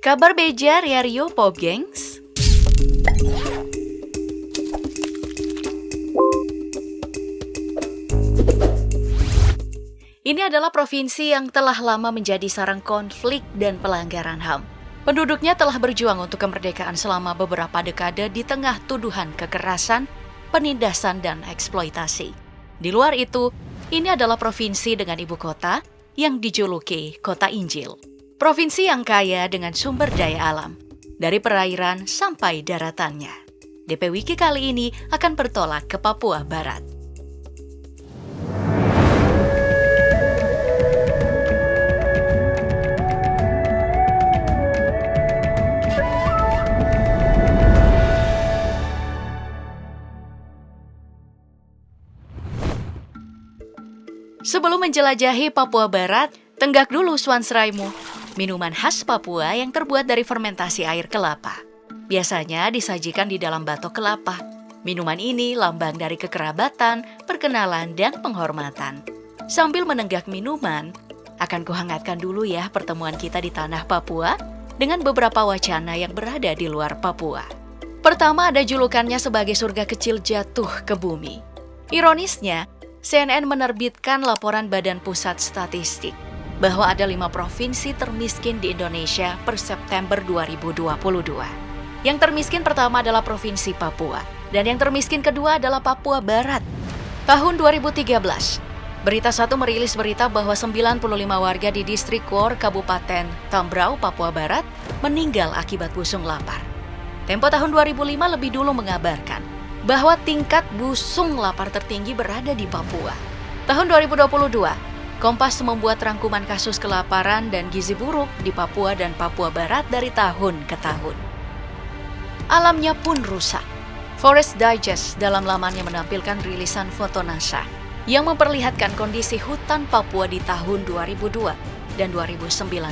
Kabar beja Rio Po gengs? Ini adalah provinsi yang telah lama menjadi sarang konflik dan pelanggaran HAM. Penduduknya telah berjuang untuk kemerdekaan selama beberapa dekade di tengah tuduhan kekerasan, penindasan, dan eksploitasi. Di luar itu, ini adalah provinsi dengan ibu kota yang dijuluki Kota Injil. Provinsi yang kaya dengan sumber daya alam, dari perairan sampai daratannya. DP Wiki kali ini akan bertolak ke Papua Barat. Sebelum menjelajahi Papua Barat, tenggak dulu swansraimu, minuman khas Papua yang terbuat dari fermentasi air kelapa. Biasanya disajikan di dalam batok kelapa. Minuman ini lambang dari kekerabatan, perkenalan, dan penghormatan. Sambil menenggak minuman, akan kuhangatkan dulu ya pertemuan kita di tanah Papua dengan beberapa wacana yang berada di luar Papua. Pertama ada julukannya sebagai surga kecil jatuh ke bumi. Ironisnya, CNN menerbitkan laporan Badan Pusat Statistik bahwa ada 5 provinsi termiskin di Indonesia per September 2022. Yang termiskin pertama adalah Provinsi Papua, dan yang termiskin kedua adalah Papua Barat. Tahun 2013, Berita Satu merilis berita bahwa 95 warga di distrik Wor, Kabupaten Tambrau, Papua Barat, meninggal akibat busung lapar. Tempo tahun 2005 lebih dulu mengabarkan bahwa tingkat busung lapar tertinggi berada di Papua. Tahun 2022, Kompas membuat rangkuman kasus kelaparan dan gizi buruk di Papua dan Papua Barat dari tahun ke tahun. Alamnya pun rusak. Forest Digest dalam lamannya menampilkan rilisan foto NASA yang memperlihatkan kondisi hutan Papua di tahun 2002 dan 2019.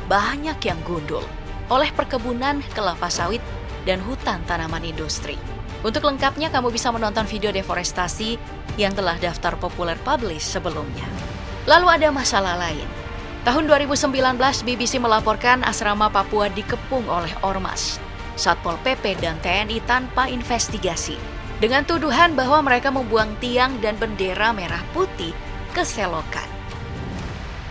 Banyak yang gundul oleh perkebunan kelapa sawit dan hutan tanaman industri. Untuk lengkapnya, kamu bisa menonton video deforestasi yang telah daftar populer publish sebelumnya. Lalu ada masalah lain. Tahun 2019, BBC melaporkan asrama Papua dikepung oleh Ormas, Satpol PP, dan TNI tanpa investigasi, dengan tuduhan bahwa mereka membuang tiang dan bendera merah putih ke selokan.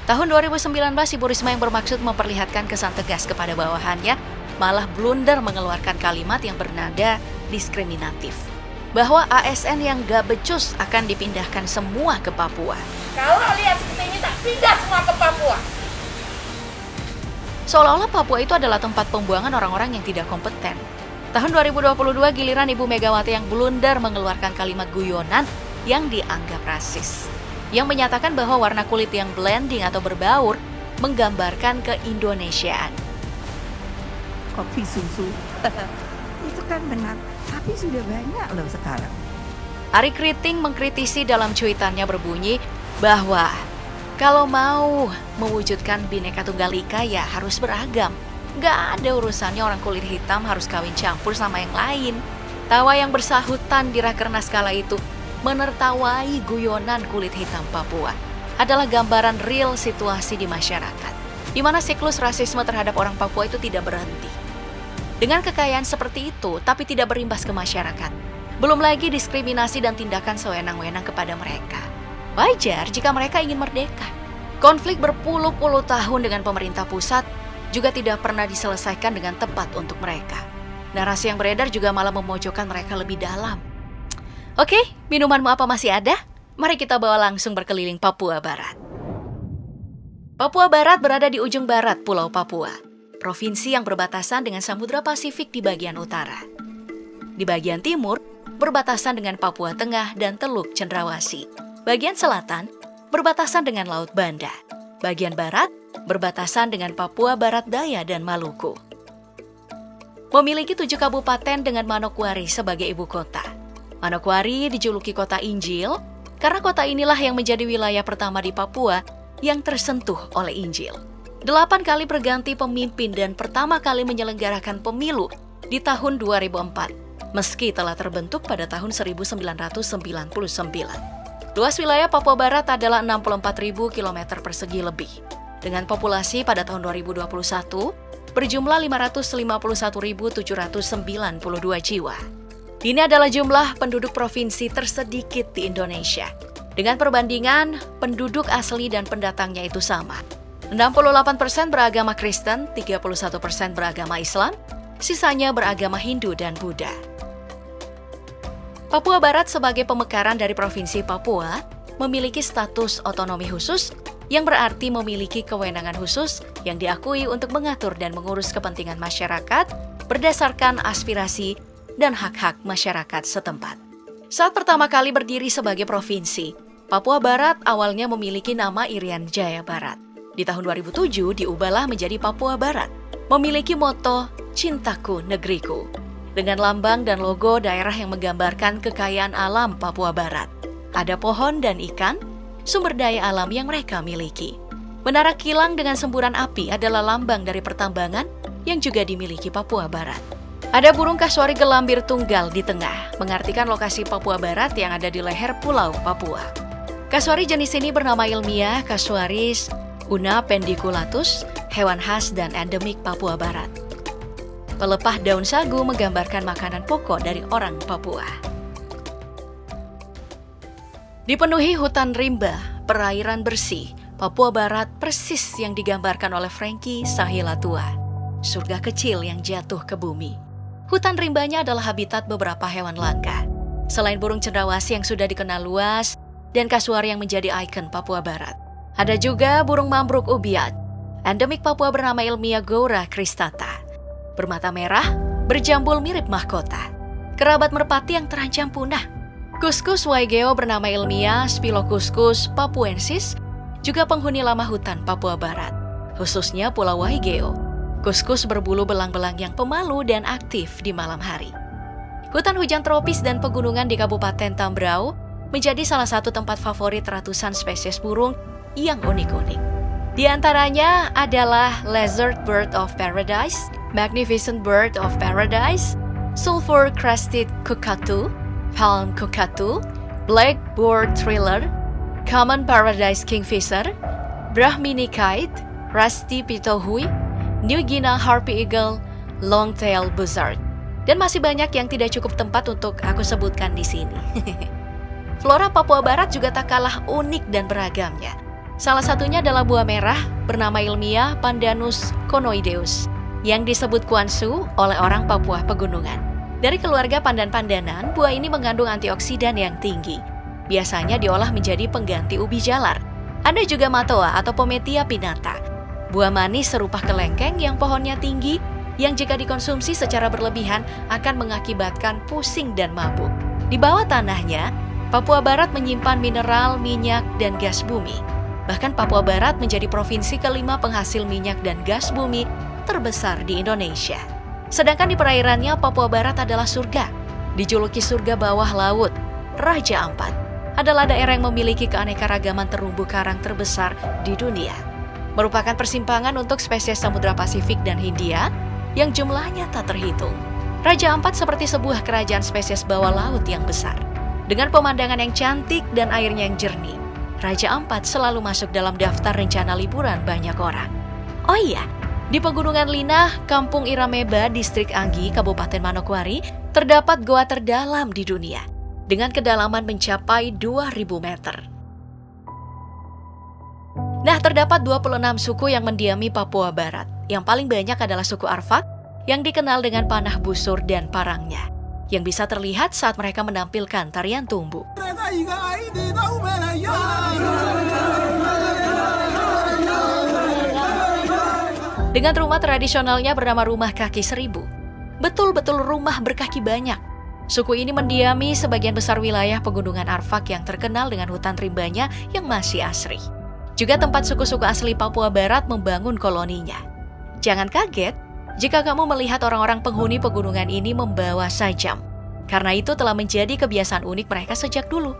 Tahun 2019, Ibu Risma yang bermaksud memperlihatkan kesan tegas kepada bawahannya, malah blunder mengeluarkan kalimat yang bernada diskriminatif, bahwa ASN yang gak becus akan dipindahkan semua ke Papua. Kalau lihat seperti ini, tak pindah semua ke Papua. Seolah-olah Papua itu adalah tempat pembuangan orang-orang yang tidak kompeten. Tahun 2022, giliran Ibu Megawati yang blunder mengeluarkan kalimat guyonan yang dianggap rasis, yang menyatakan bahwa warna kulit yang blending atau berbaur menggambarkan keindonesiaan. Kopi susu, itu kan benar, tapi sudah banyak loh sekarang. Ari Kriting mengkritisi dalam cuitannya berbunyi bahwa kalau mau mewujudkan Bhinneka Tunggal Ika ya harus beragam. Gak ada urusannya orang kulit hitam harus kawin campur sama yang lain. Tawa yang bersahutan di Rakernas kala itu menertawai guyonan kulit hitam Papua adalah gambaran real situasi di masyarakat, di mana siklus rasisme terhadap orang Papua itu tidak berhenti. Dengan kekayaan seperti itu, tapi tidak berimbas ke masyarakat. Belum lagi diskriminasi dan tindakan sewenang-wenang kepada mereka. Wajar jika mereka ingin merdeka. Konflik berpuluh-puluh tahun dengan pemerintah pusat juga tidak pernah diselesaikan dengan tepat untuk mereka. Narasi yang beredar juga malah memojokkan mereka lebih dalam. Oke, minumanmu apa masih ada? Mari kita bawa langsung berkeliling Papua Barat. Papua Barat berada di ujung barat Pulau Papua, provinsi yang berbatasan dengan Samudra Pasifik di bagian utara. Di bagian timur, berbatasan dengan Papua Tengah dan Teluk Cendrawasih. Bagian selatan, berbatasan dengan Laut Banda. Bagian barat, berbatasan dengan Papua Barat Daya dan Maluku. Memiliki 7 kabupaten dengan Manokwari sebagai ibu kota. Manokwari dijuluki Kota Injil, karena kota inilah yang menjadi wilayah pertama di Papua yang tersentuh oleh Injil. 8 kali berganti pemimpin dan pertama kali menyelenggarakan pemilu di tahun 2004, meski telah terbentuk pada tahun 1999. Luas wilayah Papua Barat adalah 64.000 km persegi lebih. Dengan populasi pada tahun 2021 berjumlah 551.792 jiwa. Ini adalah jumlah penduduk provinsi tersedikit di Indonesia. Dengan perbandingan, penduduk asli dan pendatangnya itu sama. 68% beragama Kristen, 31% beragama Islam, sisanya beragama Hindu dan Buddha. Papua Barat sebagai pemekaran dari Provinsi Papua memiliki status otonomi khusus yang berarti memiliki kewenangan khusus yang diakui untuk mengatur dan mengurus kepentingan masyarakat berdasarkan aspirasi dan hak-hak masyarakat setempat. Saat pertama kali berdiri sebagai provinsi, Papua Barat awalnya memiliki nama Irian Jaya Barat. Di tahun 2007 diubahlah menjadi Papua Barat, memiliki moto Cintaku Negeriku, dengan lambang dan logo daerah yang menggambarkan kekayaan alam Papua Barat. Ada pohon dan ikan, sumber daya alam yang mereka miliki. Menara kilang dengan semburan api adalah lambang dari pertambangan yang juga dimiliki Papua Barat. Ada burung kasuari gelambir tunggal di tengah, mengartikan lokasi Papua Barat yang ada di leher Pulau Papua. Kasuari jenis ini bernama ilmiah Casuaris unapendiculatus, hewan khas dan endemik Papua Barat. Pelepah daun sagu menggambarkan makanan pokok dari orang Papua. Dipenuhi hutan rimba, perairan bersih, Papua Barat persis yang digambarkan oleh Frankie Sahilatua, surga kecil yang jatuh ke bumi. Hutan rimbanya adalah habitat beberapa hewan langka. Selain burung cendrawasih yang sudah dikenal luas dan kasuari yang menjadi ikon Papua Barat, ada juga burung mambruk ubiat, endemik Papua bernama ilmiah Goura cristata. Bermata merah, berjambul mirip mahkota. Kerabat merpati yang terancam punah. Kuskus waigeo bernama ilmiah Spilocuscus papuensis, juga penghuni lama hutan Papua Barat, khususnya Pulau Waigeo. Kuskus berbulu belang-belang yang pemalu dan aktif di malam hari. Hutan hujan tropis dan pegunungan di Kabupaten Tambrau menjadi salah satu tempat favorit ratusan spesies burung yang unik-unik. Di antaranya adalah Lizard Bird of Paradise, Magnificent Bird of Paradise, Sulfur Crested Cockatoo, Palm Cockatoo, Black Bird Thriller, Common Paradise Kingfisher, Brahmini Kite, Rusty Pitohui, New Guinea Harpy Eagle, Longtail Buzzard. Dan masih banyak yang tidak cukup tempat untuk aku sebutkan di sini. Flora Papua Barat juga tak kalah unik dan beragamnya. Salah satunya adalah buah merah bernama ilmiah Pandanus conoideus yang disebut kuansu oleh orang Papua Pegunungan. Dari keluarga pandan-pandanan, buah ini mengandung antioksidan yang tinggi. Biasanya diolah menjadi pengganti ubi jalar. Ada juga matoa atau Pometia pinnata, buah manis serupa kelengkeng yang pohonnya tinggi yang jika dikonsumsi secara berlebihan akan mengakibatkan pusing dan mabuk. Di bawah tanahnya, Papua Barat menyimpan mineral, minyak, dan gas bumi. Bahkan Papua Barat menjadi provinsi kelima penghasil minyak dan gas bumi terbesar di Indonesia. Sedangkan di perairannya, Papua Barat adalah surga. Dijuluki surga bawah laut, Raja Ampat adalah daerah yang memiliki keanekaragaman terumbu karang terbesar di dunia. Merupakan persimpangan untuk spesies Samudra Pasifik dan Hindia yang jumlahnya tak terhitung. Raja Ampat seperti sebuah kerajaan spesies bawah laut yang besar. Dengan pemandangan yang cantik dan airnya yang jernih, Raja Ampat selalu masuk dalam daftar rencana liburan banyak orang. Oh iya, di Pegunungan Linah, Kampung Irameba, Distrik Anggi, Kabupaten Manokwari, terdapat goa terdalam di dunia dengan kedalaman mencapai 2.000 meter. Nah, terdapat 26 suku yang mendiami Papua Barat. Yang paling banyak adalah suku Arfak yang dikenal dengan panah busur dan parangnya, yang bisa terlihat saat mereka menampilkan tarian tumbu. Dengan rumah tradisionalnya bernama Rumah Kaki Seribu. Betul-betul rumah berkaki banyak. Suku ini mendiami sebagian besar wilayah pegunungan Arfak yang terkenal dengan hutan rimbanya yang masih asri. Juga tempat suku-suku asli Papua Barat membangun koloninya. Jangan kaget jika kamu melihat orang-orang penghuni pegunungan ini membawa sajam. Karena itu telah menjadi kebiasaan unik mereka sejak dulu.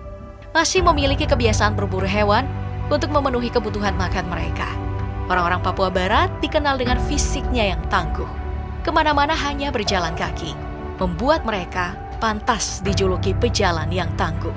Masih memiliki kebiasaan berburu hewan untuk memenuhi kebutuhan makan mereka. Orang-orang Papua Barat dikenal dengan fisiknya yang tangguh. Kemana-mana hanya berjalan kaki, membuat mereka pantas dijuluki pejalan yang tangguh.